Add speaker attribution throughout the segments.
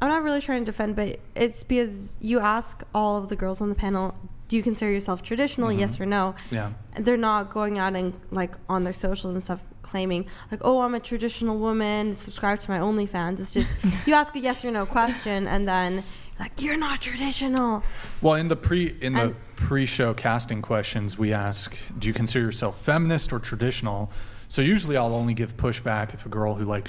Speaker 1: I'm not really trying to defend, but it's because you ask all of the girls on the panel, do you consider yourself traditional, yes or no?
Speaker 2: Yeah.
Speaker 1: They're not going out and like on their socials and stuff claiming like, oh, I'm a traditional woman, subscribe to my OnlyFans. It's just you ask a yes or no question and then like, you're not traditional.
Speaker 2: Well, in the pre-show casting questions, we ask, do you consider yourself feminist or traditional? So usually I'll only give pushback if a girl who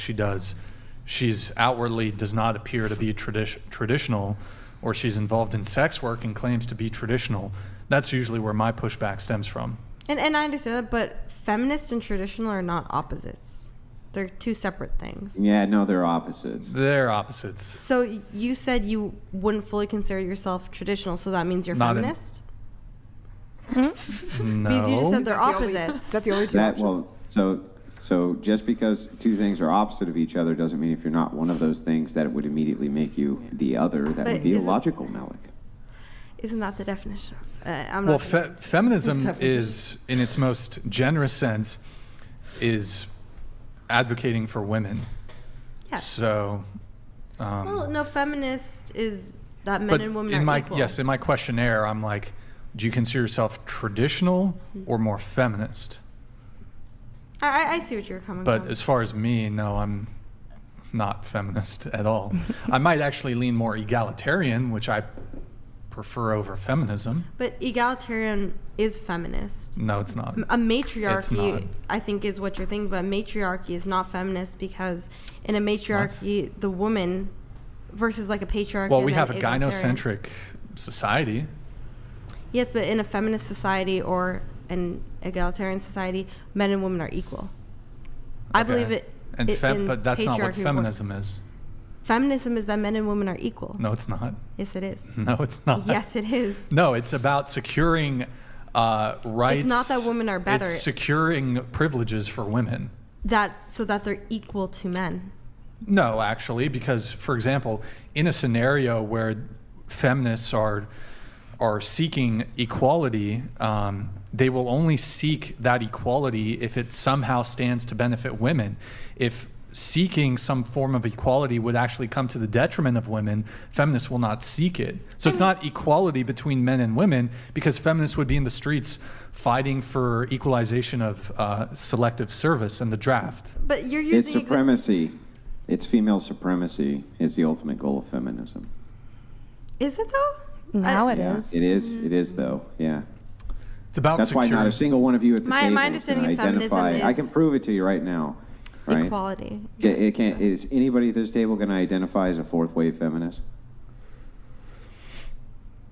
Speaker 2: she's outwardly does not appear to be traditional, or she's involved in sex work and claims to be traditional. That's usually where my pushback stems from.
Speaker 1: And I understand that, but feminist and traditional are not opposites. They're two separate things.
Speaker 3: Yeah, no, they're opposites.
Speaker 2: They're opposites.
Speaker 1: So you said you wouldn't fully consider yourself traditional, so that means you're feminist?
Speaker 2: No.
Speaker 1: Because you just said they're opposites.
Speaker 4: Is that the only two options?
Speaker 3: Well, so just because two things are opposite of each other doesn't mean if you're not one of those things that it would immediately make you the other. That would be illogical, Malik.
Speaker 1: Isn't that the definition?
Speaker 2: Feminism is, in its most generous sense, is advocating for women.
Speaker 1: Yes.
Speaker 2: So.
Speaker 1: Well, no, feminist is that men and women are equal.
Speaker 2: Yes, in my questionnaire, I'm like, do you consider yourself traditional or more feminist?
Speaker 1: I see what you're coming
Speaker 2: But
Speaker 1: from.
Speaker 2: as far as me, no, I'm not feminist at all. I might actually lean more egalitarian, which I prefer over feminism.
Speaker 1: But egalitarian is feminist.
Speaker 2: No, it's not.
Speaker 1: A matriarchy,
Speaker 2: It's not.
Speaker 1: I think, is what you're thinking, but matriarchy is not feminist because in a matriarchy, the woman versus like a patriarchy.
Speaker 2: Well, we have a gynocentric society.
Speaker 1: Yes, but in a feminist society or an egalitarian society, men and women are equal. I believe it.
Speaker 2: But that's not what feminism is.
Speaker 1: Feminism is that men and women are equal.
Speaker 2: No, it's not.
Speaker 1: Yes, it is.
Speaker 2: No, it's not.
Speaker 1: Yes, it is.
Speaker 2: No, it's about securing rights.
Speaker 1: It's not that women are better.
Speaker 2: It's securing privileges for women.
Speaker 1: So that they're equal to men.
Speaker 2: No, actually, because, for example, in a scenario where feminists are seeking equality, they will only seek that equality if it somehow stands to benefit women. If seeking some form of equality would actually come to the detriment of women, feminists will not seek it. So it's not equality between men and women, because feminists would be in the streets fighting for equalization of selective service and the draft.
Speaker 1: But you're using
Speaker 3: it's supremacy. It's female supremacy is the ultimate goal of feminism.
Speaker 1: Is it though?
Speaker 5: Now it is.
Speaker 3: It is. It is though. Yeah.
Speaker 2: It's about
Speaker 3: That's why not a single one of you at the table
Speaker 1: my
Speaker 3: is going
Speaker 1: understanding
Speaker 3: to
Speaker 1: of feminism
Speaker 3: identify. I can
Speaker 1: is
Speaker 3: prove it to you right now. Right?
Speaker 1: Equality.
Speaker 3: It can't. Is anybody at this table going to identify as a fourth wave feminist?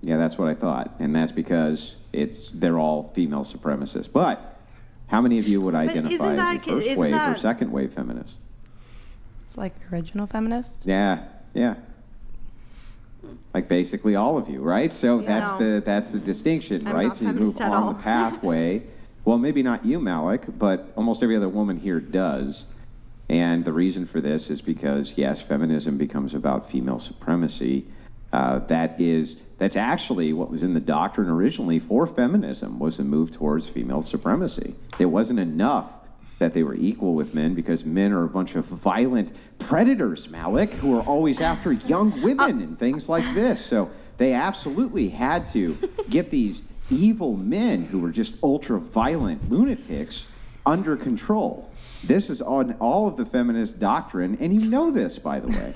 Speaker 3: Yeah, that's what I thought, and that's because they're all female supremacists. But how many of you would identify as a first wave or second wave feminist?
Speaker 5: It's like original feminists.
Speaker 3: Yeah. Like basically all of you, right? So that's the distinction,
Speaker 1: I'm
Speaker 3: right?
Speaker 1: not
Speaker 3: So you move
Speaker 1: feminist at
Speaker 3: on
Speaker 1: all.
Speaker 3: the pathway. Well, maybe not you, Malik, but almost every other woman here does. And the reason for this is because, yes, feminism becomes about female supremacy. That's actually what was in the doctrine originally for feminism, was a move towards female supremacy. It wasn't enough that they were equal with men, because men are a bunch of violent predators, Malik, who are always after young women and things like this. So they absolutely had to get these evil men who were just ultra-violent lunatics under control. This is on all of the feminist doctrine, and you know this, by the way.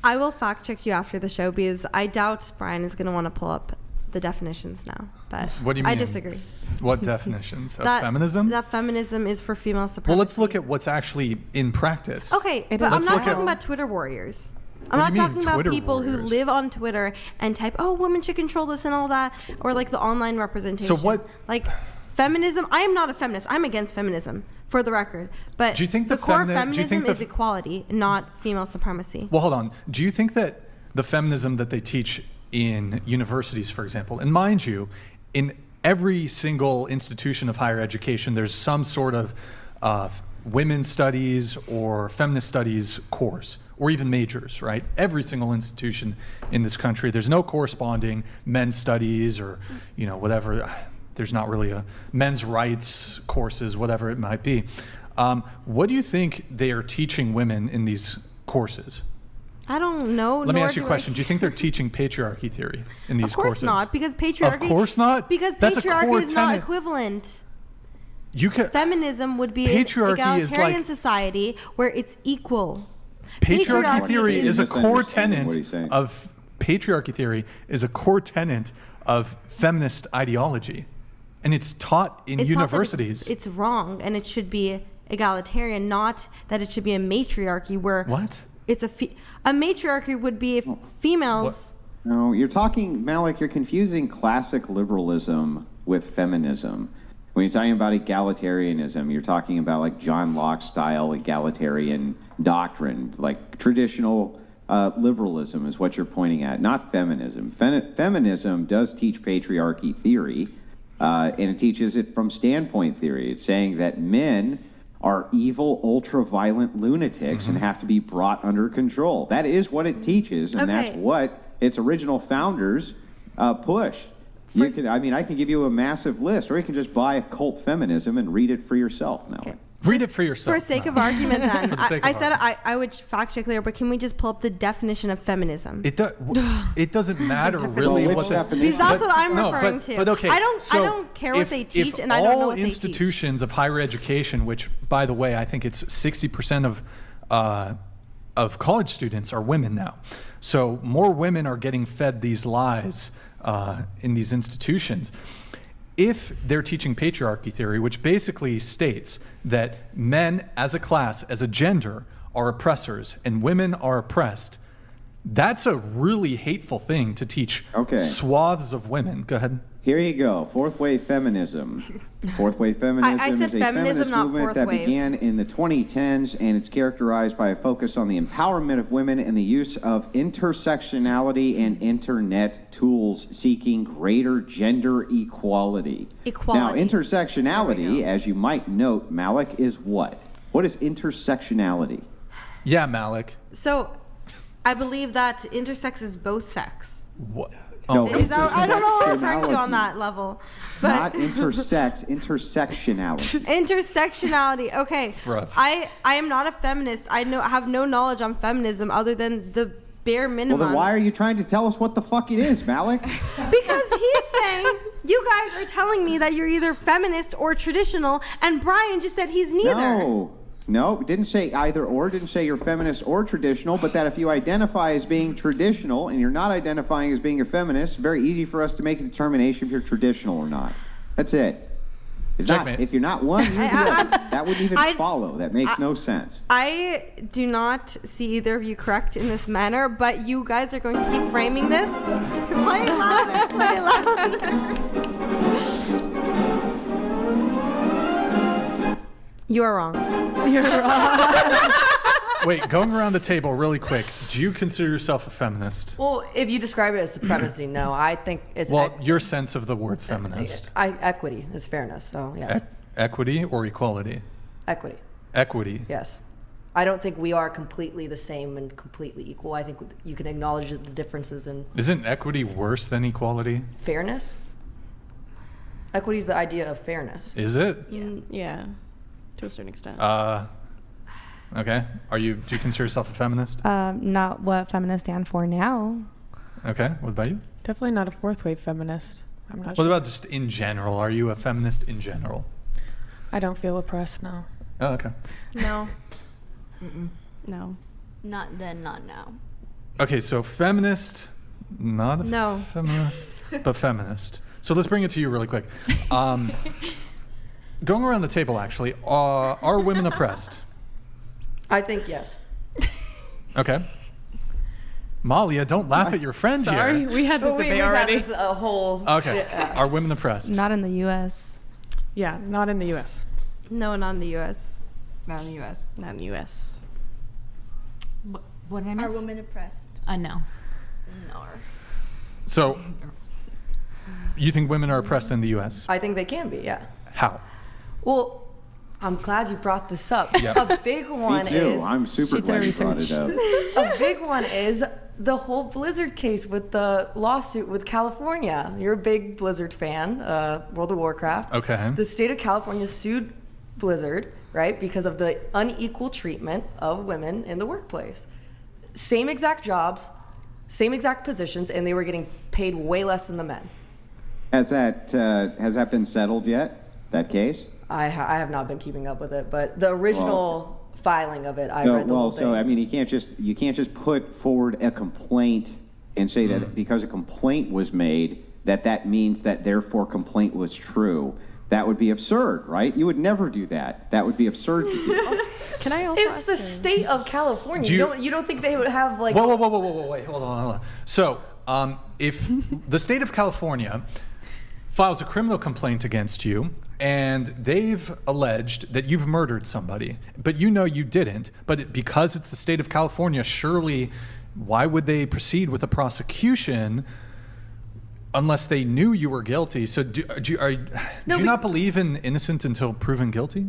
Speaker 1: I will fact check you after the show, because I doubt Brian is going to want to pull up the definitions now. But
Speaker 2: What do you mean?
Speaker 1: I disagree.
Speaker 2: What definitions? Of feminism?
Speaker 1: That feminism is for female supremacy.
Speaker 2: Well, let's look at what's actually in practice.
Speaker 1: Okay, but I'm not talking about Twitter warriors. I'm not talking about people who live on Twitter and type, "Oh, women should control this" and all that, or like the online representation.
Speaker 2: So what?
Speaker 1: Like feminism. I am not a feminist. I'm against feminism, for the record. But
Speaker 2: do you think
Speaker 1: the core feminism is equality, not female supremacy?
Speaker 2: Well, hold on. Do you think that the feminism that they teach in universities, for example, and mind you, in every single institution of higher education, there's some sort of women's studies or feminist studies course, or even majors, right? Every single institution in this country, there's no corresponding men's studies or, whatever. There's not really a men's rights courses, whatever it might be. What do you think they are teaching women in these courses?
Speaker 1: I don't know.
Speaker 2: Let me ask you a question. Do you think they're teaching patriarchy theory in these courses?
Speaker 1: Of course not, because patriarchy.
Speaker 2: Of course not?
Speaker 1: Because
Speaker 2: That's a
Speaker 1: patriarchy
Speaker 2: core
Speaker 1: is not
Speaker 2: tenet.
Speaker 1: equivalent.
Speaker 2: Feminism
Speaker 1: would be an
Speaker 2: patriarchy is
Speaker 1: egalitarian
Speaker 2: like,
Speaker 1: society where it's equal.
Speaker 2: Patriarchy theory is a core
Speaker 3: misunderstanding what
Speaker 2: tenet
Speaker 3: he's saying.
Speaker 2: of patriarchy theory is a core tenet of feminist ideology, and it's taught in
Speaker 1: It's taught that
Speaker 2: universities.
Speaker 1: it's wrong, and it should be egalitarian, not that it should be a matriarchy where
Speaker 2: What?
Speaker 1: it's a matriarchy would be if females.
Speaker 3: No, you're talking, Malik, you're confusing classic liberalism with feminism. When you're talking about egalitarianism, you're talking about like John Locke style egalitarian doctrine, like traditional liberalism is what you're pointing at, not feminism. Feminism does teach patriarchy theory, and it teaches it from standpoint theory. It's saying that men are evil, ultra-violent lunatics and have to be brought under control. That is what it teaches, and that's what its original founders pushed. I can give you a massive list, or you can just buy Cult Feminism and read it for yourself, Mel.
Speaker 1: Okay.
Speaker 2: Read it for yourself.
Speaker 1: For sake of argument, then,
Speaker 2: For the sake of
Speaker 1: I said
Speaker 2: argument.
Speaker 1: I would fact check later, but can we just pull up the definition of feminism?
Speaker 2: It doesn't matter really
Speaker 3: Well,
Speaker 2: what
Speaker 3: which
Speaker 2: the
Speaker 3: definition?
Speaker 1: Because that's what I'm
Speaker 2: No,
Speaker 1: referring to.
Speaker 2: But okay,
Speaker 1: I don't
Speaker 2: so
Speaker 1: care what
Speaker 2: if-
Speaker 1: they teach,
Speaker 2: if
Speaker 1: and I don't know
Speaker 2: all
Speaker 1: what they teach.
Speaker 2: institutions of higher education, which by the way, I think it's 60% of college students are women now. So more women are getting fed these lies in these institutions. If they're teaching patriarchy theory, which basically states that men as a class, as a gender, are oppressors and women are oppressed, that's a really hateful thing to teach swaths of women. Go ahead.
Speaker 3: Here you go. Fourth wave feminism. Fourth wave feminism
Speaker 1: I said
Speaker 3: is a
Speaker 1: feminism,
Speaker 3: feminist
Speaker 1: not
Speaker 3: movement
Speaker 1: fourth
Speaker 3: that
Speaker 1: wave.
Speaker 3: began in the 2010s, and it's characterized by a focus on the empowerment of women and the use of intersectionality and internet tools seeking greater gender equality. Now, intersectionality, as you might note, Malik, is what? What is intersectionality?
Speaker 2: Yeah, Malik.
Speaker 1: So, I believe that intersex is both sex.
Speaker 2: What?
Speaker 3: No,
Speaker 1: I don't know what I'm referring to on
Speaker 3: intersectionality.
Speaker 1: that level. But
Speaker 3: Not intersex, intersectionality.
Speaker 1: intersectionality. Okay.
Speaker 2: Rough.
Speaker 1: I am not a feminist. I have no knowledge on feminism other than the bare minimum.
Speaker 3: Well, then why are you trying to tell us what the fuck it is, Malik?
Speaker 1: Because he's saying you guys are telling me that you're either feminist or traditional, and Brian just said he's neither.
Speaker 3: No, didn't say either or, didn't say you're feminist or traditional, but that if you identify as being traditional and you're not identifying as being a feminist, it's very easy for us to make a determination if you're traditional or not. That's it. It's not, if you're not one, you're the other. That wouldn't even follow. That makes no sense.
Speaker 1: I do not see either of you correct in this manner, but you guys are going to keep framing this. Play louder, play louder. You are wrong. You're wrong.
Speaker 2: Wait, going around the table really quick. Do you consider yourself a feminist?
Speaker 4: Well, if you describe it as supremacy, no. I think it's
Speaker 2: your sense of the word feminist.
Speaker 4: equity is fairness. So yes,
Speaker 2: Equity or equality?
Speaker 4: equity.
Speaker 2: Equity.
Speaker 4: Yes, I don't think we are completely the same and completely equal. I think you can acknowledge the differences in
Speaker 2: Isn't equity worse than equality?
Speaker 4: fairness. Equity is the idea of fairness.
Speaker 2: Is it?
Speaker 6: Yeah, to a certain extent.
Speaker 2: Okay. Do you consider yourself a feminist?
Speaker 5: Not what feminists stand for now.
Speaker 2: Okay. What about you?
Speaker 6: Definitely not a fourth wave feminist. I'm not
Speaker 2: What
Speaker 6: sure.
Speaker 2: about just in general? Are you a feminist in general?
Speaker 6: I don't feel oppressed now.
Speaker 2: Oh, okay.
Speaker 1: No.
Speaker 6: No.
Speaker 7: Not then, not now.
Speaker 2: Okay, so feminist, not a feminist, but feminist. So let's bring it to you really quick. Going around the table, actually, are women oppressed?
Speaker 4: I think yes.
Speaker 2: Okay. Malia, don't laugh at your friend
Speaker 6: Sorry,
Speaker 2: here.
Speaker 6: we had this debate
Speaker 4: We've
Speaker 6: already.
Speaker 4: had this a whole.
Speaker 2: Okay. Are women oppressed?
Speaker 5: Not in the U.S.
Speaker 6: Yeah, not in the U.S.
Speaker 1: No, not in the U.S.
Speaker 8: Not in the U.S.
Speaker 6: Not in the U.S.
Speaker 8: What did I miss?
Speaker 7: Are women oppressed?
Speaker 8: No.
Speaker 7: No.
Speaker 2: So, you think women are oppressed in the U.S.?
Speaker 4: I think they can be. Yeah.
Speaker 2: How?
Speaker 4: Well, I'm glad you brought this up.
Speaker 2: Yeah.
Speaker 4: A big one
Speaker 3: Me too.
Speaker 4: is.
Speaker 3: I'm super glad you brought it up.
Speaker 4: A big one is the whole Blizzard case with the lawsuit with California. You're a big Blizzard fan, World of Warcraft.
Speaker 2: Okay.
Speaker 4: The state of California sued Blizzard, right, because of the unequal treatment of women in the workplace. same exact jobs, same exact positions, and they were getting paid way less than the men.
Speaker 3: Has that been settled yet? That case?
Speaker 4: I have not been keeping up with it, but the original filing of it, I read the whole thing.
Speaker 3: So I mean, you can't just put forward a complaint and say that because a complaint was made, that means that therefore complaint was true. That would be absurd, right? You would never do that. That would be absurd to do.
Speaker 6: Can I also
Speaker 4: It's the state of California. You don't think they would have like...
Speaker 2: Whoa, wait, hold on. So, if the state of California files a criminal complaint against you, and they've alleged that you've murdered somebody, but you know you didn't, but because it's the state of California, surely why would they proceed with a prosecution unless they knew you were guilty? So do you not believe in innocent until proven guilty?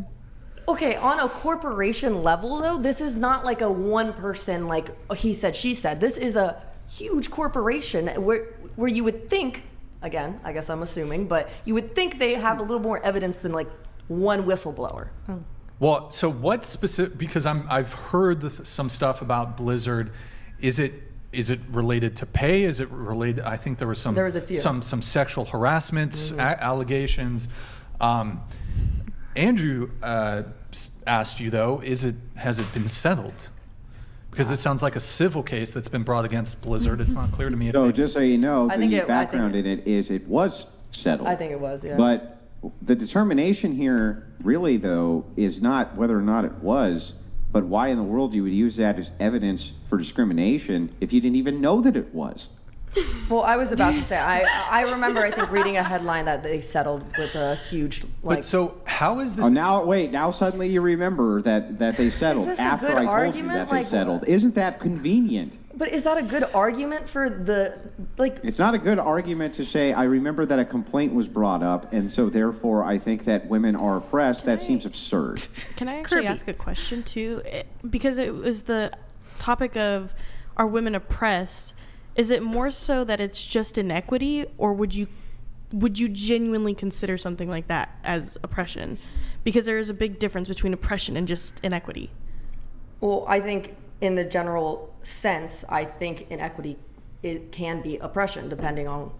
Speaker 4: Okay, on a corporation level, though, this is not like a one person, like he said, she said. This is a huge corporation where you would think, again, I guess I'm assuming, but you would think they have a little more evidence than like one whistleblower.
Speaker 2: Well, so what specific? Because I've heard some stuff about Blizzard. Is it related to pay? Is it related? I think there was a few. some sexual harassment allegations. Andrew asked you though, has it been settled? Because this sounds like a civil case that's been brought against Blizzard. It's not clear to me if
Speaker 3: So just so you know, the background
Speaker 4: in
Speaker 3: it is it was settled.
Speaker 4: I think it was, yeah.
Speaker 3: But the determination here really though is not whether or not it was, but why in the world you would use that as evidence for discrimination if you didn't even know that it was.
Speaker 4: Well, I was about to say, I remember, I think, reading a headline that they settled with a huge, like...
Speaker 2: But so how is this...
Speaker 3: Oh, now suddenly you remember that they settled
Speaker 4: Is this a
Speaker 3: after
Speaker 4: good
Speaker 3: I told
Speaker 4: argument?
Speaker 3: you that they
Speaker 4: Like,
Speaker 3: settled. Isn't that convenient?
Speaker 4: But is that a good argument for the, like...
Speaker 3: It's not a good argument to say, I remember that a complaint was brought up, and so therefore I think that women are oppressed. That seems absurd.
Speaker 6: Can I actually ask a question too? Because it was the topic of, are women oppressed? Is it more so that it's just inequity, or would you genuinely consider something like that as oppression? Because there is a big difference between oppression and just inequity.
Speaker 4: Well, I think in the general sense, I think inequity, it can be oppression depending on...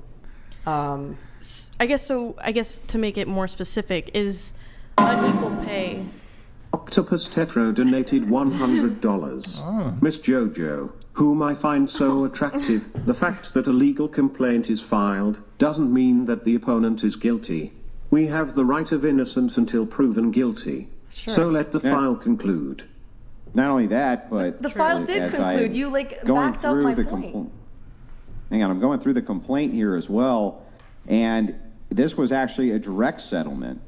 Speaker 6: I guess to make it more specific, is unequal pay...
Speaker 9: Octopus Tetro donated $100. Miss Jojo, whom I find so attractive, the fact that a legal complaint is filed doesn't mean that the opponent is guilty. We have the right of innocent until proven guilty.
Speaker 4: Sure.
Speaker 9: So let the file conclude.
Speaker 3: Not only that, but...
Speaker 4: The file did conclude. You, like, backed up my point.
Speaker 3: Hang on, I'm going through the complaint here as well, and this was actually a direct settlement.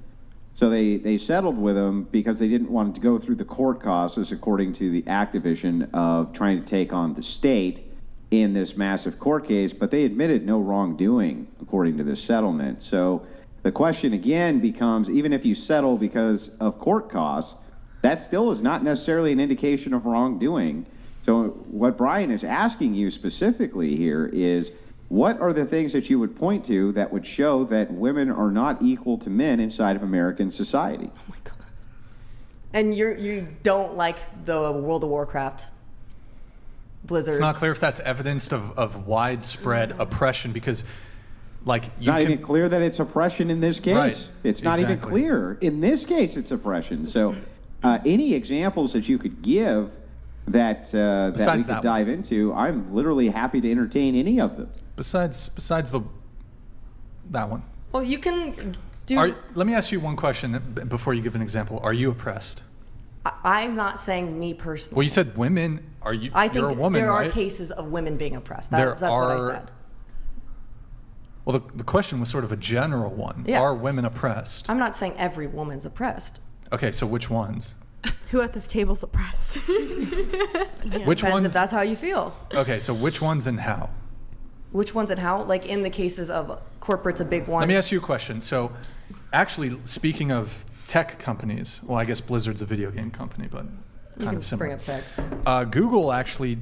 Speaker 3: So they settled with them because they didn't want to go through the court costs, according to the Activision, of trying to take on the state in this massive court case, but they admitted no wrongdoing, according to this settlement. So the question again becomes, even if you settle because of court costs, that still is not necessarily an indication of wrongdoing. So what Brian is asking you specifically here is, what are the things that you would point to that would show that women are not equal to men inside of American society?
Speaker 4: Oh my God. And you don't like the World of Warcraft Blizzard?
Speaker 2: It's not clear if that's evidence of widespread oppression, because like you
Speaker 3: not even clear that it's oppression in this case.
Speaker 2: Right.
Speaker 3: It's not even clear. In this case, it's oppression. So any examples that you could give that we could dive into, I'm literally happy to entertain any of them.
Speaker 2: Besides that one.
Speaker 4: Well, you can do...
Speaker 2: Let me ask you one question before you give an example. Are you oppressed?
Speaker 4: I'm not saying me personally.
Speaker 2: Well, you said women.
Speaker 4: I think
Speaker 2: you're a woman,
Speaker 4: there are
Speaker 2: right?
Speaker 4: cases of women being oppressed. That's what I said.
Speaker 2: Well, the question was sort of a general one.
Speaker 4: Yeah.
Speaker 2: Are women oppressed?
Speaker 4: I'm not saying every woman's oppressed.
Speaker 2: Okay, so which ones?
Speaker 1: Who at this table's oppressed?
Speaker 2: Which
Speaker 4: Depends
Speaker 2: ones?
Speaker 4: if that's how you feel.
Speaker 2: Okay, so which ones and how?
Speaker 4: Which ones and how? Like in the cases of corporate's a big one.
Speaker 2: Let me ask you a question. So actually, speaking of tech companies, well, I guess Blizzard's a video game company, but kind of similar.
Speaker 4: Bring up tech.
Speaker 2: Google actually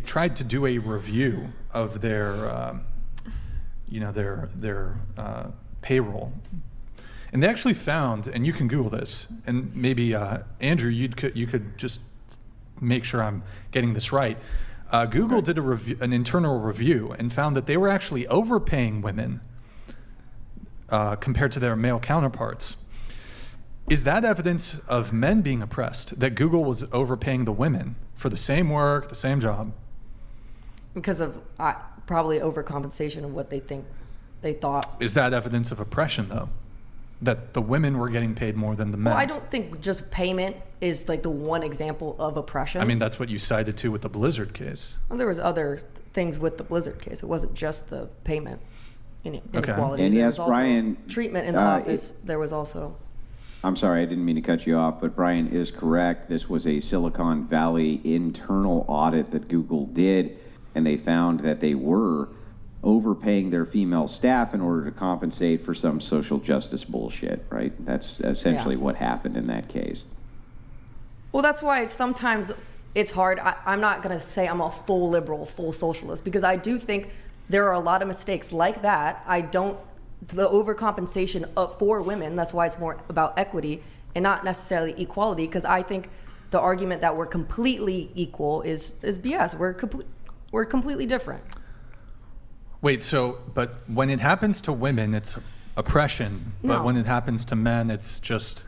Speaker 2: tried to do a review of their payroll. And they actually found, and you can Google this, and maybe Andrew, you could just make sure I'm getting this right. Google did an internal review and found that they were actually overpaying women compared to their male counterparts. Is that evidence of men being oppressed, that Google was overpaying the women for the same work, the same job?
Speaker 4: Because of probably overcompensation of what they thought.
Speaker 2: Is that evidence of oppression, though? That the women were getting paid more than the men?
Speaker 4: Well, I don't think just payment is like the one example of oppression.
Speaker 2: I mean, that's what you cited to with the Blizzard case.
Speaker 4: Well, there was other things with the Blizzard case. It wasn't just the payment inequality.
Speaker 3: And
Speaker 4: There
Speaker 3: yes,
Speaker 4: was also
Speaker 3: Brian,
Speaker 4: treatment in the office. There was also.
Speaker 3: I'm sorry, I didn't mean to cut you off, but Brian is correct. This was a Silicon Valley internal audit that Google did, and they found that they were overpaying their female staff in order to compensate for some social justice bullshit, right? That's essentially what happened in that case.
Speaker 4: Well, that's why sometimes it's hard. I'm not going to say I'm a full liberal, full socialist, because I do think there are a lot of mistakes like that. The overcompensation for women, that's why it's more about equity and not necessarily equality, because I think the argument that we're completely equal is BS. We're completely different.
Speaker 2: Wait, but when it happens to women, it's oppression. But
Speaker 4: No.
Speaker 2: when it happens to men, it's just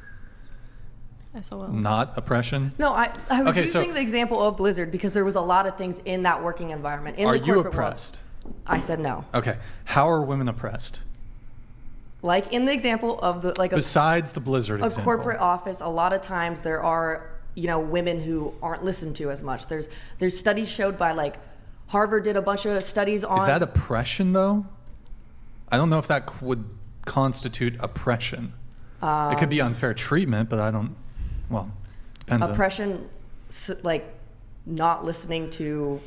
Speaker 6: SOL.
Speaker 2: not oppression?
Speaker 4: No, I was
Speaker 2: Okay, so-
Speaker 4: using the example of Blizzard because there was a lot of things in that working environment. In
Speaker 2: Are
Speaker 4: the
Speaker 2: you
Speaker 4: corporate world.
Speaker 2: oppressed?
Speaker 4: I said no.
Speaker 2: Okay. How are women oppressed?
Speaker 4: Like in the example of
Speaker 2: Besides the Blizzard
Speaker 4: a
Speaker 2: example.
Speaker 4: corporate office, a lot of times there are, women who aren't listened to as much. There's studies showed by like Harvard did a bunch of studies on.
Speaker 2: Is that oppression, though? I don't know if that would constitute oppression. It could be unfair treatment, but I don't. Well, depends.
Speaker 4: Oppression, like not listening to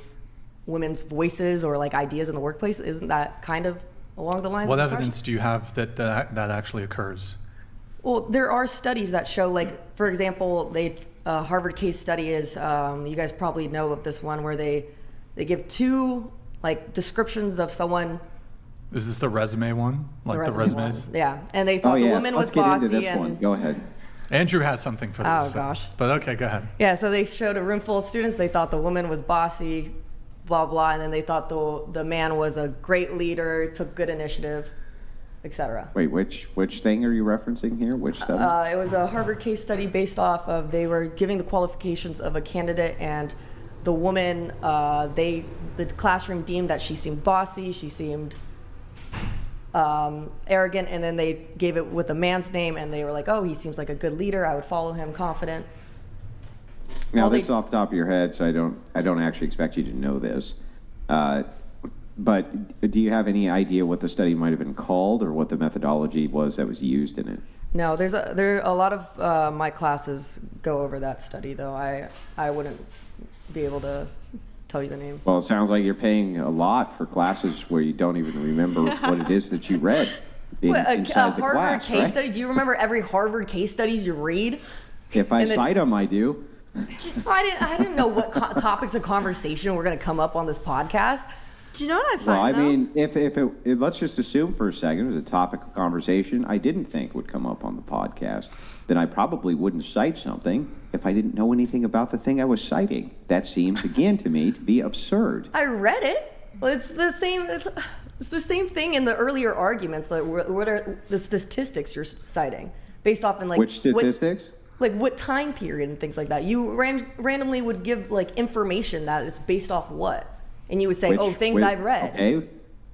Speaker 4: women's voices or like ideas in the workplace. Isn't that kind of along the lines?
Speaker 2: What
Speaker 4: of oppression?
Speaker 2: evidence do you have that actually occurs?
Speaker 4: Well, there are studies that show, like, for example, Harvard case study is, you guys probably know of this one where they give two, like, descriptions of someone.
Speaker 2: Is this the resume one? Like the resumes?
Speaker 4: One. Yeah, and they thought the woman was
Speaker 3: Let's get
Speaker 4: bossy.
Speaker 3: into this
Speaker 4: and,
Speaker 3: one. Go ahead.
Speaker 2: Andrew has something for this.
Speaker 4: Oh, gosh.
Speaker 2: But okay, go ahead.
Speaker 4: Yeah, so they showed a room full of students. They thought the woman was bossy, blah, blah, and then they thought the man was a great leader, took good initiative, etc.
Speaker 3: Wait, which thing are you referencing here? Which study?
Speaker 4: It was a Harvard case study based off of, they were giving the qualifications of a candidate, and the woman, the classroom deemed that she seemed bossy, she seemed arrogant, and then they gave it with a man's name, and they were like, oh, he seems like a good leader, I would follow him, confident.
Speaker 3: Now, this is off the top of your head, so I don't actually expect you to know this. But do you have any idea what the study might have been called or what the methodology was that was used in it?
Speaker 4: No, there a lot of my classes go over that study, though. I wouldn't be able to tell you the name.
Speaker 3: Well, it sounds like you're paying a lot for classes where you don't even remember what it is that you read inside the
Speaker 4: Harvard
Speaker 3: class,
Speaker 4: case
Speaker 3: right?
Speaker 4: study? Do you remember every Harvard case studies you read?
Speaker 3: If I cite them, I do.
Speaker 4: I didn't know what topics of conversation were going to come up on this podcast.
Speaker 1: Do you know what I find,
Speaker 3: Well, I
Speaker 1: though?
Speaker 3: mean, if let's just assume for a second it was a topic of conversation I didn't think would come up on the podcast, then I probably wouldn't cite something if I didn't know anything about the thing I was citing. That seems, again, to me, to be absurd.
Speaker 4: I read it. Well, it's the same. It's the same thing in the earlier arguments. Like, what are the statistics you're citing based off in like
Speaker 3: Which statistics?
Speaker 4: What time period and things like that? You randomly would give like information that it's based off what, and you would say, things I've read.
Speaker 3: Okay,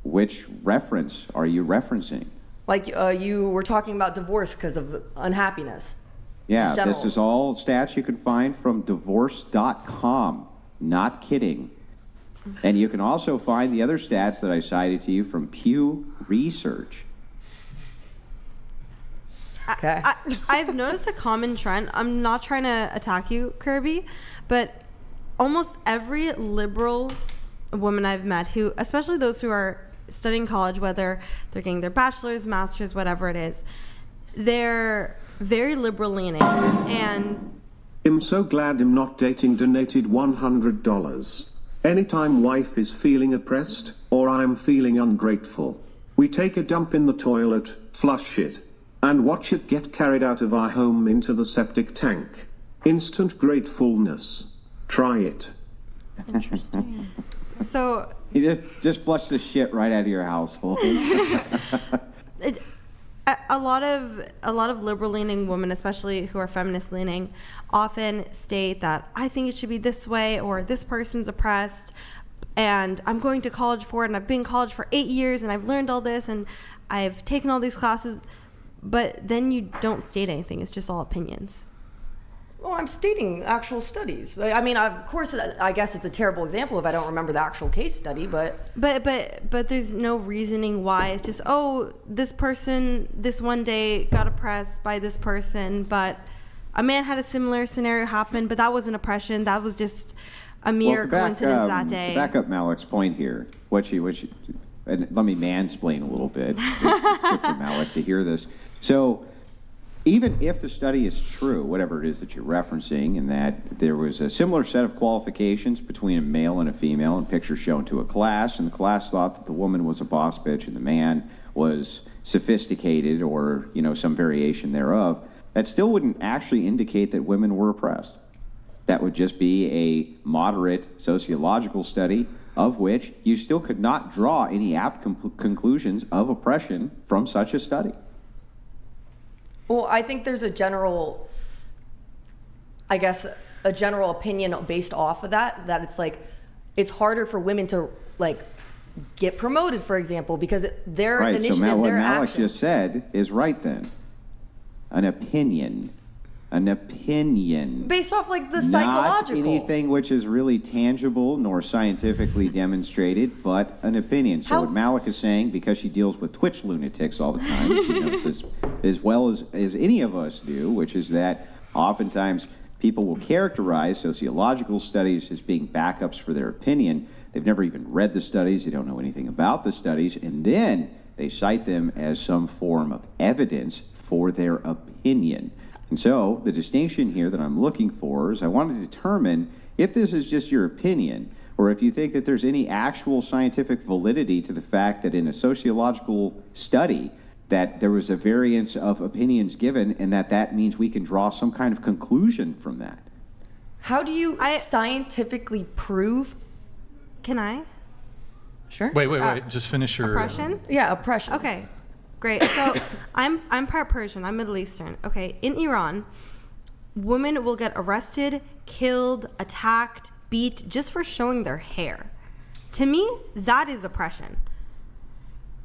Speaker 3: which reference are you referencing?
Speaker 4: Like you were talking about divorce because of unhappiness.
Speaker 3: Yeah,
Speaker 4: General.
Speaker 3: this is all stats you can find from divorce.com. Not kidding. And you can also find the other stats that I cited to you from Pew Research.
Speaker 4: Okay.
Speaker 1: I've noticed a common trend. I'm not trying to attack you, Kirby, but almost every liberal woman I've met who, especially those who are studying college, whether they're getting their bachelor's, master's, whatever it is, they're very liberal leaning. And
Speaker 9: I'm so glad I'm not dating donated $100. Anytime wife is feeling oppressed, or I'm feeling ungrateful, we take a dump in the toilet, flush it, and watch it get carried out of our home into the septic tank. Instant gratefulness. Try it.
Speaker 8: Interesting.
Speaker 1: So
Speaker 3: You just flush the shit right out of your household.
Speaker 1: a lot of liberal-leaning women, especially who are feminist-leaning, often state that I think it should be this way, or this person's oppressed, and I'm going to college for it, and I've been in college for 8 years, and I've learned all this, and I've taken all these classes, but then you don't state anything. It's just all opinions.
Speaker 4: Well, I'm stating actual studies. I mean, of course, I guess it's a terrible example if I don't remember the actual case study, but
Speaker 1: there's no reasoning why. It's just, oh, this person this one day got oppressed by this person, but a man had a similar scenario happen, but that wasn't oppression. That was just a mere coincidence that day.
Speaker 3: To back up Malik's point here, and let me mansplain a little bit. It's good for Malik to hear this. So, even if the study is true, whatever it is that you're referencing, and that there was a similar set of qualifications between a male and a female, and pictures shown to a class, and the class thought that the woman was a boss bitch and the man was sophisticated, or some variation thereof, that still wouldn't actually indicate that women were oppressed. That would just be a moderate sociological study of which you still could not draw any apt conclusions of oppression from such a study.
Speaker 4: well, I think there's a general opinion based off of that it's like it's harder for women to like get promoted, for example, because their
Speaker 3: right.
Speaker 4: initiative,
Speaker 3: So what
Speaker 4: their
Speaker 3: Malik
Speaker 4: action.
Speaker 3: just said is right then. An opinion.
Speaker 4: Based off like the
Speaker 3: Not
Speaker 4: psychological.
Speaker 3: anything which is really tangible nor scientifically demonstrated, but an opinion. So what Malik is saying, because she deals with Twitch lunatics all the time, she knows this as well as any of us do, which is that oftentimes people will characterize sociological studies as being backups for their opinion. They've never even read the studies, they don't know anything about the studies, and then they cite them as some form of evidence for their opinion. And so the distinction here that I'm looking for is I want to determine if this is just your opinion, or if you think that there's any actual scientific validity to the fact that in a sociological study that there was a variance of opinions given, and that means we can draw some kind of conclusion from that.
Speaker 4: How do you scientifically prove?
Speaker 1: Can I?
Speaker 4: Sure.
Speaker 2: Wait. Just finish your
Speaker 1: Oppression?
Speaker 4: Yeah, oppression.
Speaker 1: Okay, great. So I'm part Persian. I'm Middle Eastern. Okay, in Iran, women will get arrested, killed, attacked, beat just for showing their hair. To me, that is oppression.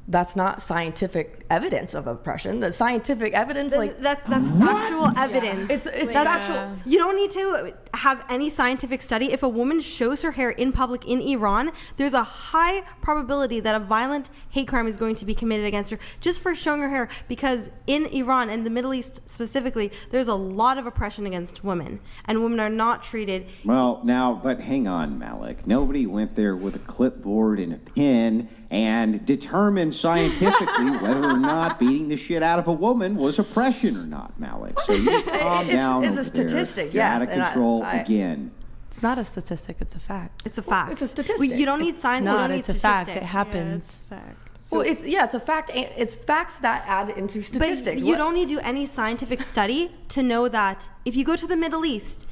Speaker 4: That's not scientific evidence of oppression. The scientific evidence,
Speaker 1: that's factual evidence.
Speaker 4: It's
Speaker 1: That's
Speaker 4: factual.
Speaker 1: You don't need to have any scientific study. If a woman shows her hair in public in Iran, there's a high probability that a violent hate crime is going to be committed against her just for showing her hair, because in Iran and the Middle East specifically, there's a lot of oppression against women, and women are not treated.
Speaker 3: Well, now, but hang on, Malik. Nobody went there with a clipboard and a pen and determined scientifically whether or not beating the shit out of a woman was oppression or not, Malik. So you calm down.
Speaker 4: It's a
Speaker 3: over there.
Speaker 4: statistic,
Speaker 3: You're
Speaker 4: yes,
Speaker 3: out of
Speaker 4: and
Speaker 3: control again.
Speaker 5: It's not a statistic, it's a fact.
Speaker 1: It's a fact.
Speaker 4: It's a statistic.
Speaker 1: You don't need science. You
Speaker 5: Not,
Speaker 1: don't need
Speaker 5: it's a fact. It
Speaker 1: statistics.
Speaker 5: happens.
Speaker 6: Yeah, it's fact.
Speaker 4: Well, it's a fact. It's facts that add into statistics.
Speaker 1: But you don't need to do any scientific study to know that if you go to the Middle East,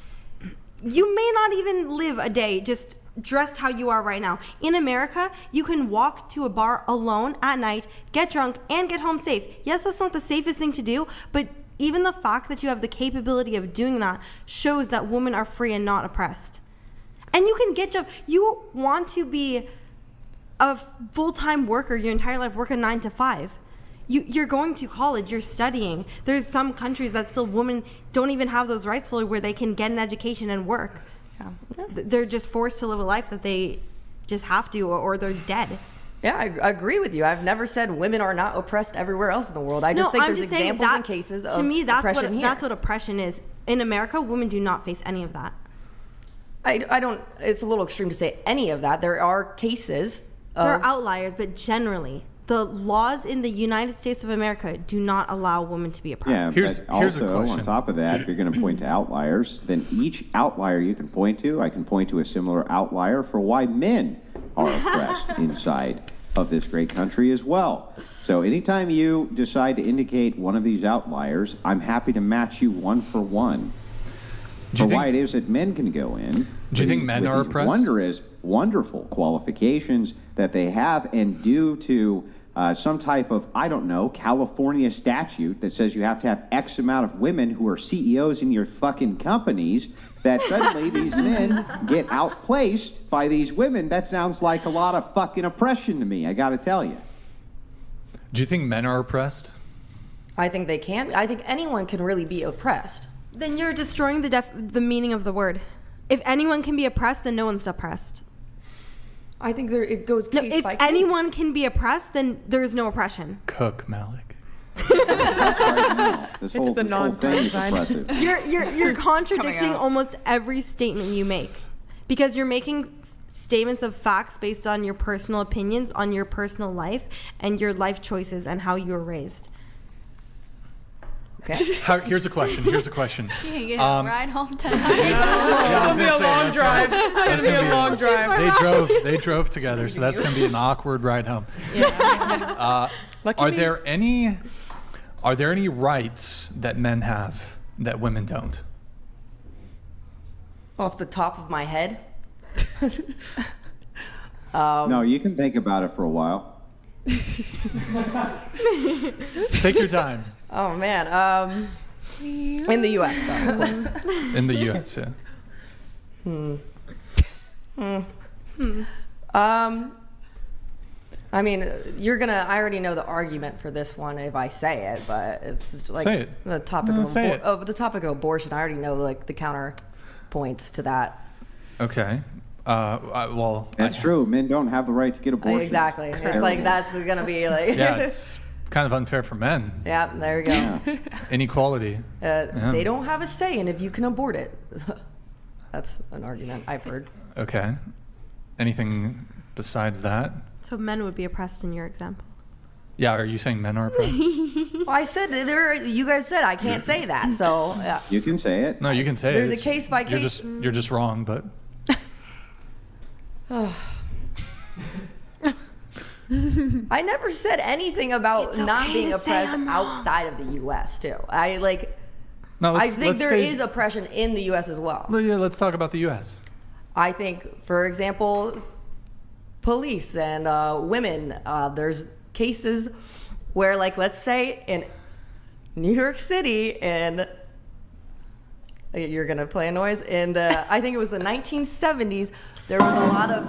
Speaker 1: you may not even live a day just dressed how you are right now. In America, you can walk to a bar alone at night, get drunk, and get home safe. Yes, that's not the safest thing to do, but even the fact that you have the capability of doing that shows that women are free and not oppressed. And you can get jobs. You want to be a full-time worker your entire life, work a 9 to 5. You're going to college, you're studying. There's some countries that still women don't even have those rights fully, where they can get an education and work. Yeah. They're just forced to live a life that they just have to, or they're dead.
Speaker 4: Yeah, I agree with you. I've never said women are not oppressed everywhere else in the world. I just think there's examples and cases of
Speaker 1: to me,
Speaker 4: oppression here.
Speaker 1: That's what oppression is. In America, women do not face any of that.
Speaker 4: I don't. It's a little extreme to say any of that. There are cases.
Speaker 1: There are outliers, but generally, the laws in the United States of America do not allow women to be oppressed.
Speaker 3: Yeah,
Speaker 2: Here's
Speaker 3: but
Speaker 2: a
Speaker 3: also
Speaker 2: question.
Speaker 3: on top of that, if you're going to point to outliers, then each outlier you can point to, I can point to a similar outlier for why men are oppressed inside of this great country as well. So anytime you decide to indicate one of these outliers, I'm happy to match you one for one. for why it is that men can go in.
Speaker 2: Do you think men are oppressed?
Speaker 3: Wonderful qualifications that they have, and due to some type of, I don't know, California statute that says you have to have X amount of women who are CEOs in your fucking companies, that suddenly these men get outplaced by these women. That sounds like a lot of fucking oppression to me, I gotta tell you.
Speaker 2: Do you think men are oppressed?
Speaker 4: I think they can. I think anyone can really be oppressed.
Speaker 1: Then you're destroying the meaning of the word. If anyone can be oppressed, then no one's oppressed.
Speaker 4: I think it goes case
Speaker 1: No, if
Speaker 4: by case.
Speaker 1: anyone can be oppressed, then there is no oppression.
Speaker 2: Cook, Malik.
Speaker 3: That's right now. This whole thing is
Speaker 5: non-sign.
Speaker 3: oppressive.
Speaker 1: You're contradicting
Speaker 8: out.
Speaker 1: almost every statement you make, because you're making statements of facts based on your personal opinions, on your personal life, and your life choices and how you were raised.
Speaker 4: Okay.
Speaker 2: Here's a question.
Speaker 7: You can get a ride home tonight.
Speaker 2: It'll
Speaker 5: be a long drive.
Speaker 2: That's
Speaker 5: It'll
Speaker 2: gonna
Speaker 5: be a long drive.
Speaker 2: They drove together, so that's gonna be an awkward ride home.
Speaker 5: Lucky
Speaker 2: Are
Speaker 5: me.
Speaker 2: there any rights that men have that women don't?
Speaker 4: Off the top of my head.
Speaker 3: No, you can think about it for a while.
Speaker 2: Take your time.
Speaker 4: Oh man. In the U.S. though, of course.
Speaker 2: In the U.S., yeah.
Speaker 4: I mean, I already know the argument for this one if I say it, but it's just like
Speaker 2: Say it.
Speaker 4: the topic of
Speaker 2: Say it.
Speaker 4: the topic of abortion. I already know like the counter points to that.
Speaker 2: Okay. Well,
Speaker 3: That's true. Men don't have the right to get abortions.
Speaker 4: Exactly. It's
Speaker 3: Terrible.
Speaker 4: like that's gonna be like
Speaker 2: yeah, it's kind of unfair for men.
Speaker 4: yeah, there you go.
Speaker 3: Yeah.
Speaker 2: Inequality.
Speaker 4: They don't have a say in if you can abort it. That's an argument I've heard.
Speaker 2: Okay. Anything besides that?
Speaker 1: So men would be oppressed in your example.
Speaker 2: Yeah, are you saying men are oppressed?
Speaker 4: Well, I said you guys said I can't say that, so yeah.
Speaker 3: You can say it.
Speaker 2: No, you can say
Speaker 4: There's
Speaker 2: it.
Speaker 4: a case by case.
Speaker 2: You're just wrong, but
Speaker 4: I never said anything about
Speaker 1: It's
Speaker 4: not
Speaker 1: okay
Speaker 4: being
Speaker 1: to say
Speaker 4: oppressed
Speaker 1: I'm wrong.
Speaker 4: outside of the U.S. too.
Speaker 2: no.
Speaker 4: I think there is oppression in the U.S. as well.
Speaker 2: Well, yeah, let's talk about the U.S.
Speaker 4: I think, for example, police and women. There's cases where, like, let's say in New York City, and you're gonna play a noise. And I think it was the 1970s. There was a lot of.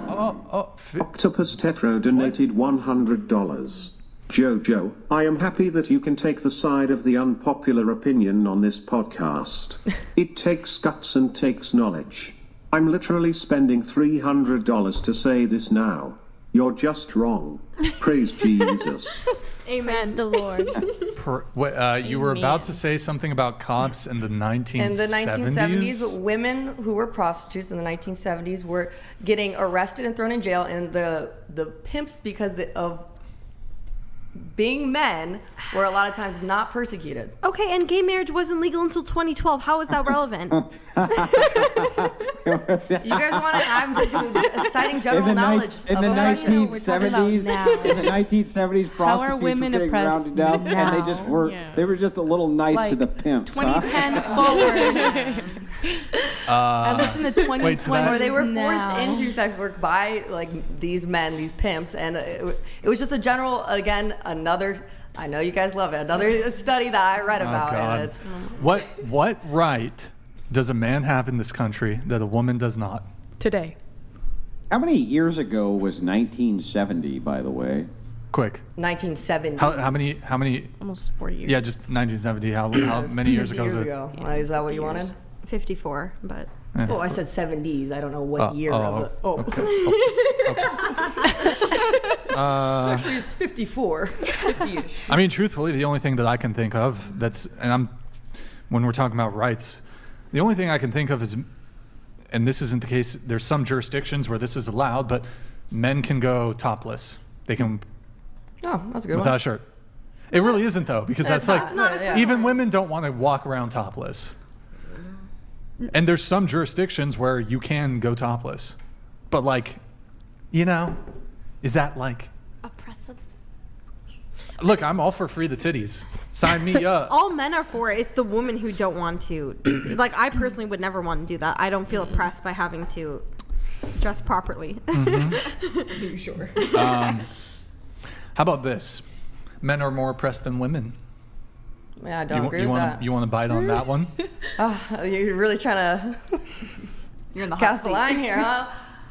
Speaker 9: Octopus Tetro donated $100. Jojo, I am happy that you can take the side of the unpopular opinion on this podcast. It takes guts and takes knowledge. I'm literally spending $300 to say this now. You're just wrong. Praise Jesus.
Speaker 7: Praise the Lord.
Speaker 2: You were about to say something about cops in the 1970s?
Speaker 4: In the 1970s, women who were prostitutes in the 1970s were getting arrested and thrown in jail, and the pimps, because of being men, were a lot of times not persecuted.
Speaker 1: Okay, and gay marriage wasn't legal until 2012. How is that relevant?
Speaker 4: You guys want to? I'm just citing general knowledge
Speaker 3: in
Speaker 4: of
Speaker 3: the
Speaker 4: oppression.
Speaker 3: 1970s, in the 1970s, prostitutes were
Speaker 5: women
Speaker 3: getting
Speaker 5: oppressed
Speaker 3: rounded up, and
Speaker 5: now?
Speaker 3: they just were. They were just a little nice to the pimps.
Speaker 5: 2010 forward. At least in the 2020s
Speaker 2: Wait, so that-
Speaker 4: Or they were forced
Speaker 5: now.
Speaker 4: into sex work by like these men, these pimps, and it was just a general. Again, another. I know you guys love it. Another study that I read about,
Speaker 2: God.
Speaker 4: and it's
Speaker 2: What right does a man have in this country that a woman does not?
Speaker 5: Today.
Speaker 3: How many years ago was 1970, by the way?
Speaker 2: Quick.
Speaker 4: 1970.
Speaker 2: How many?
Speaker 6: Almost 40 years.
Speaker 2: Yeah, just 1970. How many years
Speaker 4: 50
Speaker 2: ago?
Speaker 4: years
Speaker 2: is it?
Speaker 4: ago. Is that what you wanted?
Speaker 1: 54, but
Speaker 2: Yeah.
Speaker 4: Oh, I said 70s. I don't know what year.
Speaker 2: Okay.
Speaker 4: Actually, it's 54. 50-ish.
Speaker 2: I mean, truthfully, the only thing that I can think of when we're talking about rights, the only thing I can think of is, and this isn't the case, there's some jurisdictions where this is allowed, but men can go topless. They can,
Speaker 4: Oh, that's a good
Speaker 2: without
Speaker 4: one.
Speaker 2: a shirt. It really isn't though, because that's like,
Speaker 4: Yeah.
Speaker 2: even women don't want to walk around topless. And there's some jurisdictions where you can go topless. But like, is that like,
Speaker 7: Oppressive.
Speaker 2: Look, I'm all for free the titties. Sign me up.
Speaker 1: All men are for it. It's the women who don't want to. Like, I personally would never want to do that. I don't feel oppressed by having to dress properly.
Speaker 4: Are you sure?
Speaker 2: How about this? Men are more oppressed than women.
Speaker 4: Yeah, I don't agree with that.
Speaker 2: You want to bite on that one?
Speaker 4: You're really trying to
Speaker 8: You're in the hot
Speaker 4: cast a
Speaker 8: seat.
Speaker 4: line here, huh?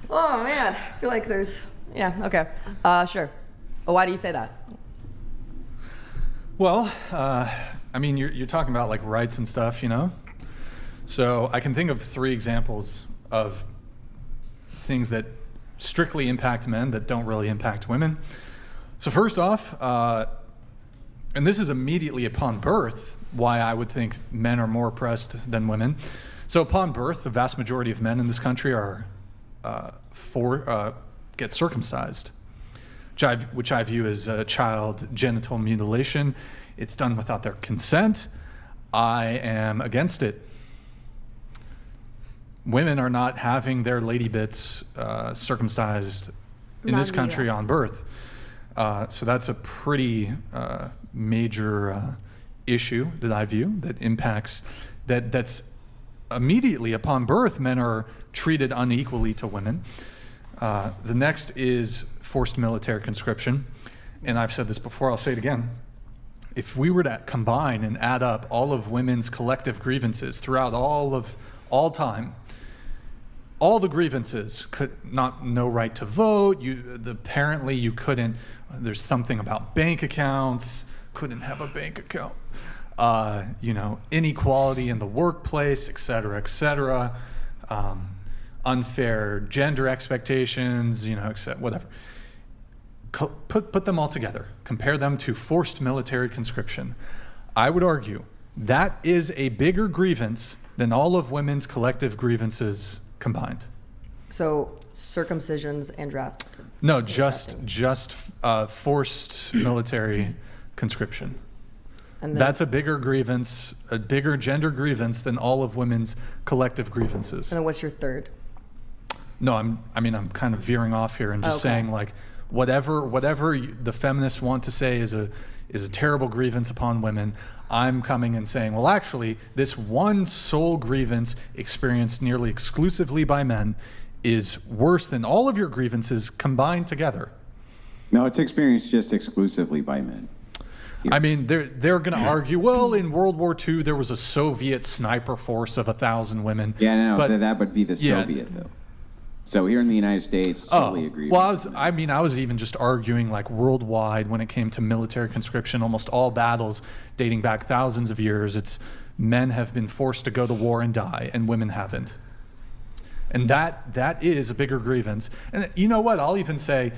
Speaker 4: Oh, man. I feel like there's... Yeah, okay. Sure. Why do you say that?
Speaker 2: Well, I mean, you're talking about like rights and stuff, you know? So I can think of 3 examples of things that strictly impact men that don't really impact women. So first off, and this is immediately upon birth, why I would think men are more oppressed than women. So upon birth, the vast majority of men in this country are get circumcised, which I view as child genital mutilation. It's done without their consent. I am against it. Women are not having their lady bits circumcised in this country on birth. So that's a pretty major issue that I view that impacts, that's immediately upon birth, men are treated unequally to women. The next is forced military conscription. And I've said this before, I'll say it again. If we were to combine and add up all of women's collective grievances throughout all time, all the grievances, no right to vote, apparently you couldn't, there's something about bank accounts, couldn't have a bank account, inequality in the workplace, et cetera, unfair gender expectations, whatever. Put them all together, compare them to forced military conscription. I would argue that is a bigger grievance than all of women's collective grievances combined.
Speaker 4: So circumcisions and draft?
Speaker 2: No, just forced military conscription.
Speaker 4: And
Speaker 2: That's a bigger grievance, a bigger gender grievance than all of women's collective grievances.
Speaker 4: And then what's your third?
Speaker 2: No, I'm kind of veering off here and just saying like whatever the feminists want to say is a terrible grievance upon women. I'm coming and saying, well, actually, this one sole grievance experienced nearly exclusively by men is worse than all of your grievances combined together.
Speaker 3: No, it's experienced just exclusively by men.
Speaker 2: I mean, they're going to argue, well, in World War II, there was a Soviet sniper force of 1,000 women.
Speaker 3: Yeah, no,
Speaker 2: but
Speaker 3: that would be the Soviet, though. So here in the United States, totally agree.
Speaker 2: Well, I was even just arguing like worldwide when it came to military conscription, almost all battles dating back thousands of years, it's men have been forced to go to war and die, and women haven't. And that is a bigger grievance. And you know what? I'll even say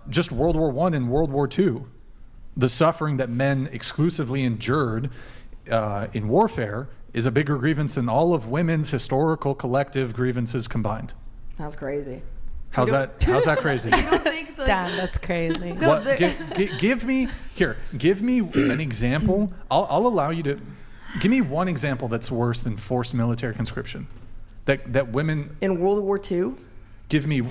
Speaker 2: just World War I and World War II, the suffering that men exclusively endured in warfare is a bigger grievance than all of women's historical collective grievances combined.
Speaker 4: That's crazy.
Speaker 2: How's that crazy?
Speaker 4: You don't think
Speaker 6: Damn, that's crazy.
Speaker 4: No,
Speaker 2: What, give me an example. I'll allow you to give me one example that's worse than forced military conscription. That women
Speaker 4: in World War II?
Speaker 2: Give me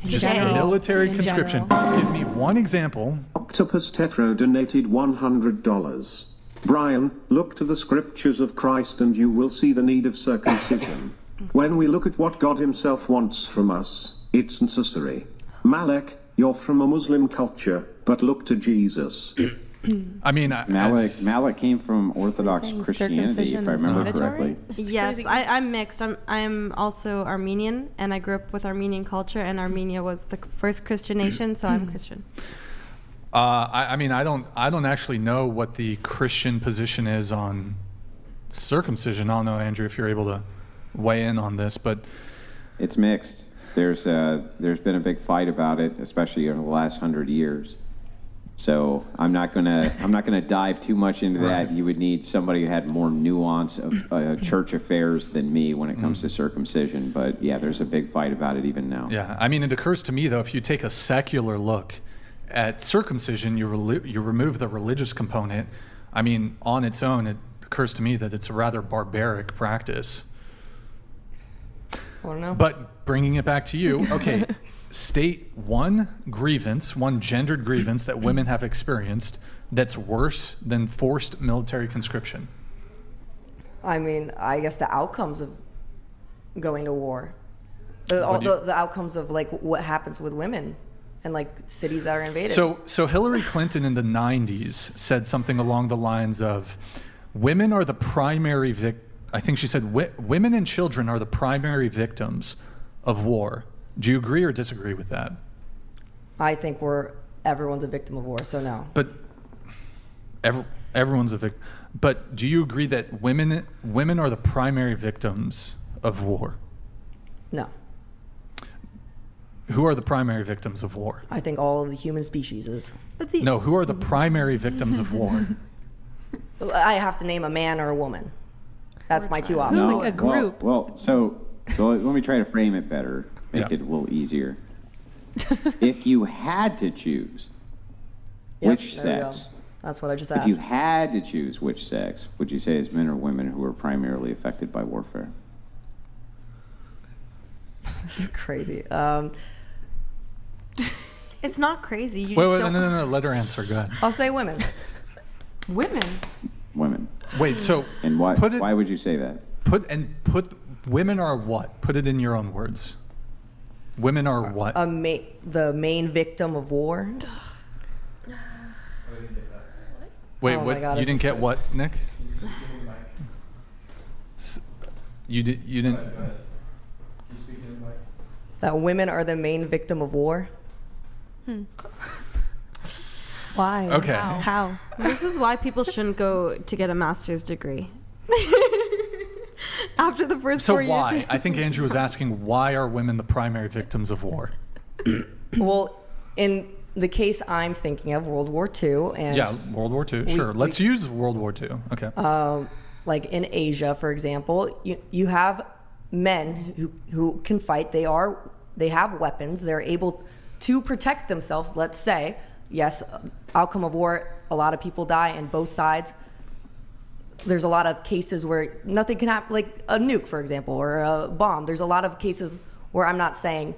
Speaker 2: just
Speaker 6: general.
Speaker 2: military
Speaker 6: In
Speaker 2: conscription.
Speaker 6: general.
Speaker 2: Give me one example.
Speaker 9: Octopus Tetro donated $100. Brian, look to the scriptures of Christ and you will see the need of circumcision. When we look at what God himself wants from us, it's necessary. Malek, you're from a Muslim culture, but look to Jesus.
Speaker 2: I mean,
Speaker 3: Malek came from Orthodox
Speaker 7: saying
Speaker 3: Christianity, if I
Speaker 7: circumcision is
Speaker 3: remember
Speaker 7: mandatory?
Speaker 3: correctly.
Speaker 1: Yes, I'm mixed. I'm also Armenian, and I grew up with Armenian culture, and Armenia was the first Christian nation, so I'm Christian.
Speaker 2: I mean, I don't actually know what the Christian position is on circumcision. I don't know, Andrew, if you're able to weigh in on this, but
Speaker 3: It's mixed. There's been a big fight about it, especially over the last 100 years. So I'm not gonna dive too much into that. You would need somebody who had more nuance of church affairs than me when it comes to circumcision. But yeah, there's a big fight about it even now.
Speaker 2: yeah, I mean, it occurs to me though, if you take a secular look at circumcision, you remove the religious component. I mean, on its own, it occurs to me that it's a rather barbaric practice.
Speaker 4: I don't know.
Speaker 2: But bringing it back to you, okay, state one grievance, one gendered grievance that women have experienced that's worse than forced military conscription.
Speaker 4: I mean, I guess the outcomes of going to war, the outcomes of like what happens with women and like cities that are invaded.
Speaker 2: So Hillary Clinton in the 90s said something along the lines of, women are the primary I think she said women and children are the primary victims of war. Do you agree or disagree with that?
Speaker 4: I think everyone's a victim of war, so no.
Speaker 2: But everyone's a victim. But do you agree that women are the primary victims of war?
Speaker 4: No.
Speaker 2: Who are the primary victims of war?
Speaker 4: I think all of the human species is.
Speaker 2: No, who are the primary victims of war?
Speaker 4: I have to name a man or a woman. That's my two options.
Speaker 3: No,
Speaker 5: like a group.
Speaker 3: Well, so let me try to frame it better, make it a little easier. If you had to choose which
Speaker 4: there we go.
Speaker 3: sex,
Speaker 4: That's what I just
Speaker 3: if
Speaker 4: asked.
Speaker 3: you had to choose which sex, would you say it's men or women who are primarily affected by warfare?
Speaker 4: This is crazy.
Speaker 1: It's not crazy. You
Speaker 2: Wait,
Speaker 1: just don't.
Speaker 2: no. Let her answer. Go ahead.
Speaker 4: I'll say women.
Speaker 5: Women.
Speaker 3: Women.
Speaker 2: Wait, so
Speaker 3: And why?
Speaker 2: Put it-
Speaker 3: Why would you say that?
Speaker 2: put women are what? Put it in your own words. Women are what?
Speaker 4: The main victim of war.
Speaker 2: Wait,
Speaker 4: oh my
Speaker 2: what?
Speaker 4: God,
Speaker 2: You
Speaker 4: this
Speaker 2: didn't
Speaker 4: is
Speaker 2: get
Speaker 4: so-
Speaker 2: what, Nick? You didn't.
Speaker 4: That women are the main victim of war.
Speaker 5: Why?
Speaker 2: Okay.
Speaker 5: How?
Speaker 1: This is why people shouldn't go to get a master's degree. After the first
Speaker 2: So
Speaker 1: 4 years.
Speaker 2: why? I think Andrew was asking, why are women the primary victims of war?
Speaker 4: Well, in the case I'm thinking of, World War II, and
Speaker 2: Yeah, World War II. Sure. Let's use World War II. Okay.
Speaker 4: like in Asia, for example, you have men who can fight. They have weapons. They're able to protect themselves. Let's say, yes, outcome of war, a lot of people die in both sides. There's a lot of cases where nothing can happen, like a nuke, for example, or a bomb. There's a lot of cases where I'm not saying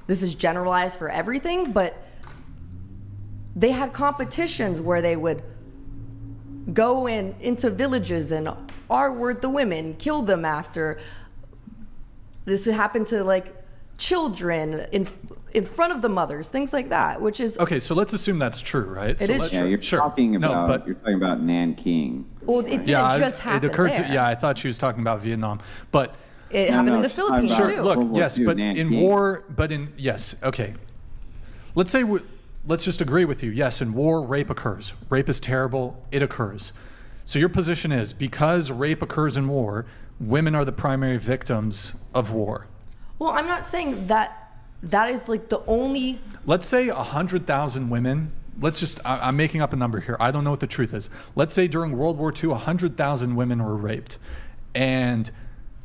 Speaker 4: this is generalized for everything, but they had competitions where they would go into villages and R-word the women, kill them after. This happened to like children in front of the mothers, things like that, which is
Speaker 2: Okay, so let's assume that's true, right?
Speaker 4: It is
Speaker 3: Yeah,
Speaker 4: true.
Speaker 3: you're
Speaker 2: Sure.
Speaker 3: talking
Speaker 2: No,
Speaker 3: about
Speaker 2: but-
Speaker 3: you're talking about Nanking.
Speaker 4: well, it didn't
Speaker 2: Yeah,
Speaker 4: just happen
Speaker 2: it occurred
Speaker 4: there.
Speaker 2: to. Yeah, I thought she was talking about Vietnam, but
Speaker 4: It happened in the
Speaker 3: she's talking
Speaker 4: Philippines
Speaker 3: about-
Speaker 4: too.
Speaker 2: sure. Look,
Speaker 3: World War
Speaker 2: yes,
Speaker 3: II,
Speaker 2: but
Speaker 3: Nanking.
Speaker 2: in war, yes, okay. Let's say let's just agree with you. Yes, in war, rape occurs. Rape is terrible. It occurs. So your position is because rape occurs in war, women are the primary victims of war.
Speaker 4: Well, I'm not saying that is like the only.
Speaker 2: Let's say 100,000 women. I'm making up a number here. I don't know what the truth is. Let's say during World War II, 100,000 women were raped, and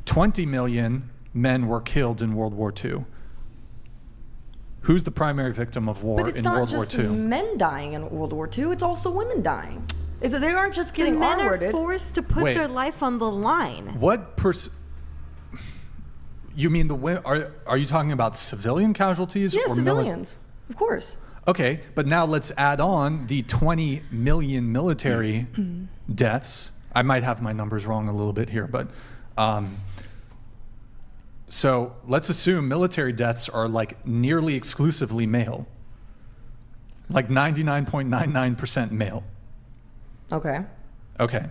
Speaker 2: 20 million men were killed in World War II. Who's the primary victim of war
Speaker 4: But it's
Speaker 2: in
Speaker 4: not
Speaker 2: World War
Speaker 4: just
Speaker 2: II?
Speaker 4: men dying in World War II. It's also women dying. They aren't just
Speaker 1: The
Speaker 4: getting
Speaker 1: men are
Speaker 4: R-worded.
Speaker 1: forced to put
Speaker 2: Wait.
Speaker 1: their life on the line.
Speaker 2: What You mean are you talking about civilian casualties
Speaker 4: Yeah,
Speaker 2: or
Speaker 4: civilians, of course.
Speaker 2: Okay, but now let's add on the 20 million military deaths. I might have my numbers wrong a little bit here, but so let's assume military deaths are like nearly exclusively male, like 99.99% male.
Speaker 4: Okay.
Speaker 2: Okay,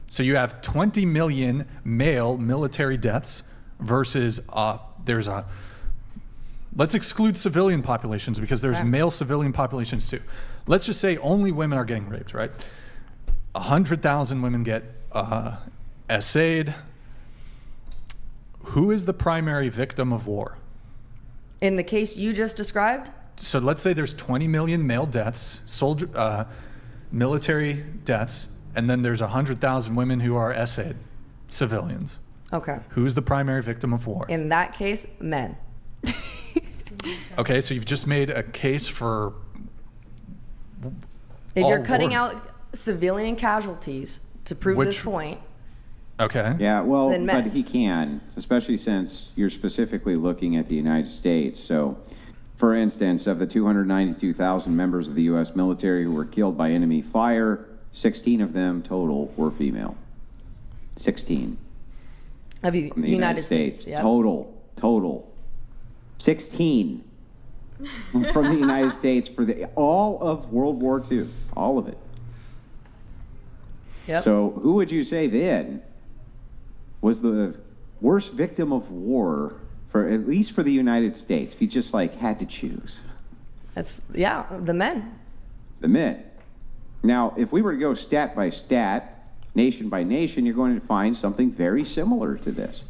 Speaker 2: so you have 20 million male military deaths versus let's exclude civilian populations because there's male civilian populations too. Let's just say only women are getting raped, right? 100,000 women get essayed. Who is the primary victim of war?
Speaker 4: In the case you just described,
Speaker 2: So let's say there's 20 million male deaths, military deaths, and then there's 100,000 women who are essayed, civilians.
Speaker 4: okay.
Speaker 2: Who's the primary victim of war?
Speaker 4: In that case, men.
Speaker 2: Okay, so you've just made a case for
Speaker 4: If
Speaker 2: all
Speaker 4: you're cutting
Speaker 2: war.
Speaker 4: out civilian casualties to prove this
Speaker 2: Which-
Speaker 4: point,
Speaker 2: Okay.
Speaker 3: Yeah, well,
Speaker 4: than men.
Speaker 3: but he can, especially since you're specifically looking at the United States. So, for instance, of the 292,000 members of the U.S. military who were killed by enemy fire, 16 of them total were female. 16.
Speaker 4: Of the
Speaker 3: From the
Speaker 4: United States. Yeah.
Speaker 3: Total. 16 from the United States for all of World War II. All of it.
Speaker 4: Yep.
Speaker 3: So who would you say then was the worst victim of war, for at least for the United States, if you just had to choose?
Speaker 4: That's, the men.
Speaker 3: The men. Now, if we were to go stat by stat, nation by nation, you're going to find something very similar to this.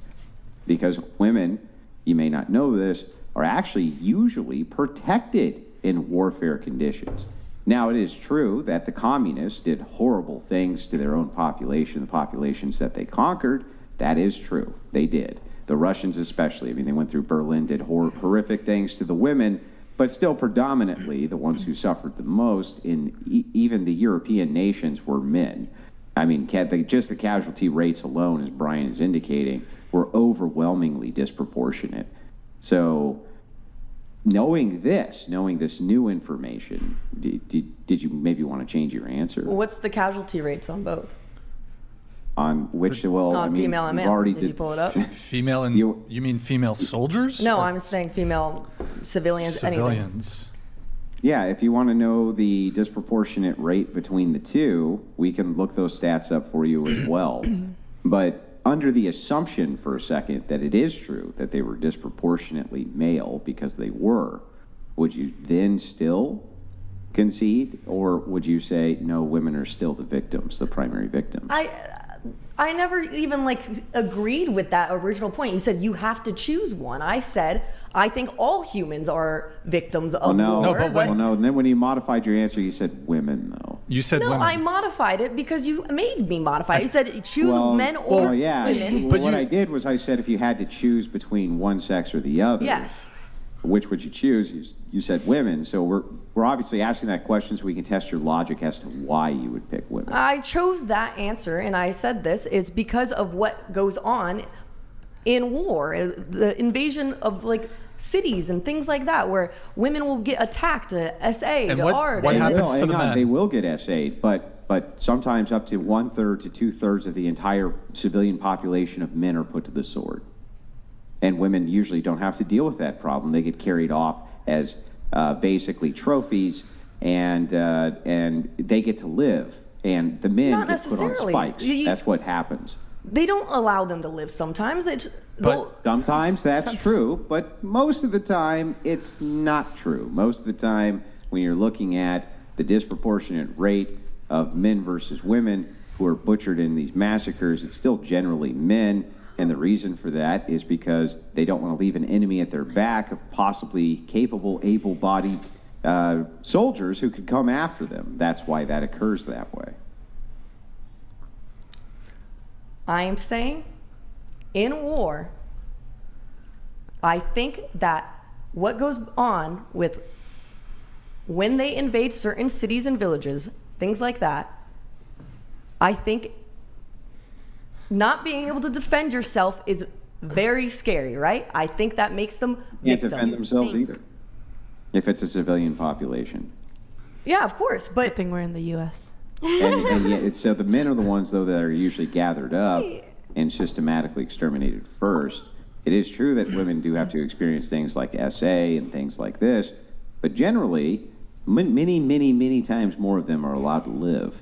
Speaker 3: Because women, you may not know this, are actually usually protected in warfare conditions. Now, it is true that the communists did horrible things to their own population, the populations that they conquered. That is true. They did. The Russians especially. I mean, they went through Berlin, did horrific things to the women, but still predominantly the ones who suffered the most in even the European nations were men. I mean, just the casualty rates alone, as Brian is indicating, were overwhelmingly disproportionate. So knowing this new information, did you maybe want to change your answer?
Speaker 4: What's the casualty rates on both?
Speaker 3: On which, well,
Speaker 4: On female and male. Did you pull it up?
Speaker 2: Female and you mean female soldiers?
Speaker 4: No,
Speaker 2: Or
Speaker 4: I'm saying female civilians.
Speaker 2: civilians.
Speaker 3: Yeah, if you want to know the disproportionate rate between the two, we can look those stats up for you as well. But under the assumption for a second that it is true that they were disproportionately male, because they were, would you then still concede? Or would you say, no, women are still the victims, the primary victims?
Speaker 4: I never even agreed with that original point. You said you have to choose one. I said I think all humans are victims of war.
Speaker 2: No, but wait.
Speaker 3: Well, no. And then when you modified your answer, you said women, though.
Speaker 2: You said
Speaker 4: No,
Speaker 2: women.
Speaker 4: I modified it because you made me modify it. You said choose men or
Speaker 3: well, yeah.
Speaker 4: women.
Speaker 3: Well, what I did was I said if you had to choose between one sex or the other,
Speaker 4: Yes.
Speaker 3: which would you choose? You said women. So we're obviously asking that question so we can test your logic as to why you would pick women.
Speaker 4: I chose that answer, and I said this is because of what goes on in war, the invasion of cities and things like that, where women will get attacked, SA'd,
Speaker 2: And what happens to the men?
Speaker 3: They will get SA'd, but sometimes up to 1/3 to 2/3 of the entire civilian population of men are put to the sword. And women usually don't have to deal with that problem. They get carried off as basically trophies, and they get to live. And the men
Speaker 4: Not
Speaker 3: get put on
Speaker 4: necessarily.
Speaker 3: spikes. That's what happens.
Speaker 4: They don't allow them to live sometimes.
Speaker 3: Sometimes that's true, but most of the time it's not true. Most of the time, when you're looking at the disproportionate rate of men versus women who are butchered in these massacres, it's still generally men. And the reason for that is because they don't want to leave an enemy at their back of possibly capable, able-bodied soldiers who could come after them. That's why that occurs that way.
Speaker 4: I am saying in war, I think that what goes on with when they invade certain cities and villages, things like that, I think not being able to defend yourself is very scary, right? I think that makes them
Speaker 3: Can't
Speaker 4: victims.
Speaker 3: defend themselves either, if it's a civilian population.
Speaker 4: Yeah, of course, but
Speaker 5: Good thing we're in the U.S.
Speaker 3: And yet, so the men are the ones, though, that are usually gathered up and systematically exterminated first. It is true that women do have to experience things like SA and things like this, but generally, many, many, many times more of them are allowed to live.